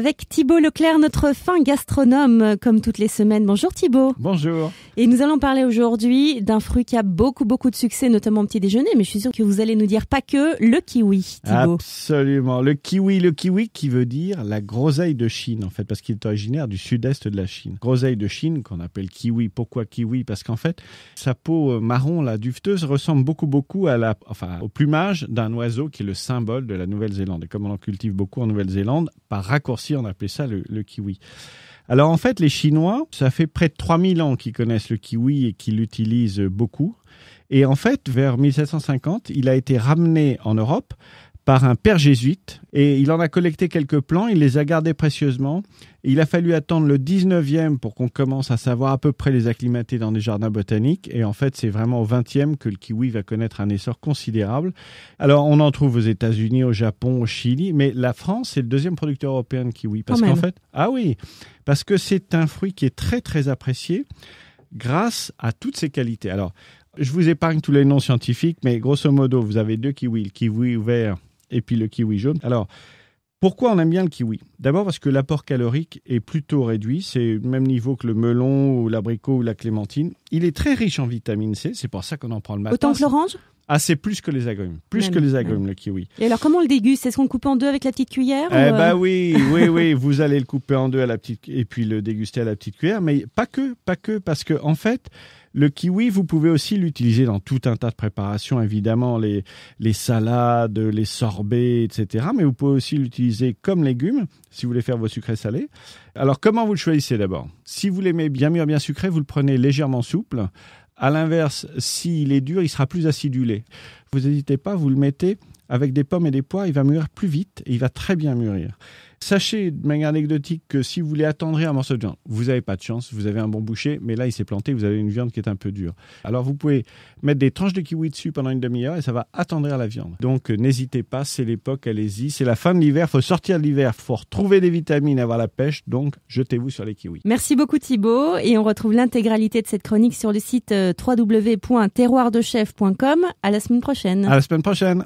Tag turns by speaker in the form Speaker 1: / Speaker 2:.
Speaker 1: Avec Thibaut Leclerc, notre fin gastronome, comme toutes les semaines. Bonjour Thibaut.
Speaker 2: Bonjour.
Speaker 1: Et nous allons parler aujourd'hui d'un fruit qui a beaucoup de succès, notamment au petit déjeuner, mais je suis sûre que vous allez nous dire pas que le kiwi, Thibaut.
Speaker 2: Absolument. Le kiwi qui veut dire la groseille de Chine, en fait, parce qu'il est originaire du sud-est de la Chine. Groseille de Chine, qu'on appelle kiwi. Pourquoi kiwi? Parce qu'en fait, sa peau marron, la duveteuse, ressemble beaucoup au plumage d'un oiseau qui est le symbole de la Nouvelle-Zélande. Et comme on en cultive beaucoup en Nouvelle-Zélande, par raccourci, on appelait ça le kiwi. Alors en fait, les Chinois, ça fait près de 3000 ans qu'ils connaissent le kiwi et qu'ils l'utilisent beaucoup. Et en fait, vers 1750, il a été ramené en Europe par un père jésuite et il en a collecté quelques plants, il les a gardés précieusement. Il a fallu attendre le 19e pour qu'on commence à savoir à peu près les acclimater dans des jardins botaniques. Et en fait, c'est vraiment au 20e que le kiwi va connaître un essor considérable. Alors, on en trouve aux États-Unis, au Japon, au Chili, mais la France, c'est le deuxième producteur européen de kiwi. Parce qu'en fait, parce que c'est un fruit qui est très apprécié grâce à toutes ses qualités. Alors, je vous épargne tous les noms scientifiques, mais grosso modo, vous avez deux kiwis, le kiwi vert et puis le kiwi jaune. Alors, pourquoi on aime bien le kiwi? D'abord parce que l'apport calorique est plutôt réduit. C'est le même niveau que le melon ou l'abricot ou la clémentine. Il est très riche en vitamine C. C'est pour ça qu'on en prend le matin.
Speaker 1: Autant que l'orange?
Speaker 2: Ah, c'est plus que les agrumes. Le kiwi.
Speaker 1: Et alors, comment on le déguste? Est-ce qu'on le coupe en deux avec la petite cuillère?
Speaker 2: Oui. Vous allez le couper en deux et puis le déguster à la petite cuillère. Mais pas que, parce que, en fait, le kiwi, vous pouvez aussi l'utiliser dans tout un tas de préparations, évidemment, les salades, les sorbets, etc. Mais vous pouvez aussi l'utiliser comme légume, si vous voulez faire vos sucrés salés. Alors, comment vous le choisissez d'abord? Si vous l'aimez bien mûr, bien sucré, vous le prenez légèrement souple. À l'inverse, s'il est dur, il sera plus acidulé. Vous n'hésitez pas, vous le mettez avec des pommes et des pois, il va mûrir plus vite et il va très bien mûrir. Sachez, de manière anecdotique, que si vous voulez attendrir un morceau de viande, vous n'avez pas de chance, vous avez un bon boucher, mais là, il s'est planté, vous avez une viande qui est un peu dure. Alors, vous pouvez mettre des tranches de kiwi dessus pendant une demi-heure et ça va attendrir la viande. Donc, n'hésitez pas, c'est l'époque, allez-y. C'est la fin de l'hiver, il faut sortir de l'hiver, il faut retrouver des vitamines, avoir la pêche, donc jetez-vous sur les kiwis.
Speaker 1: Merci beaucoup Thibaut, et on retrouve l'intégralité de cette chronique sur le site www.terroirdechef.com. À la semaine prochaine.
Speaker 2: À la semaine prochaine.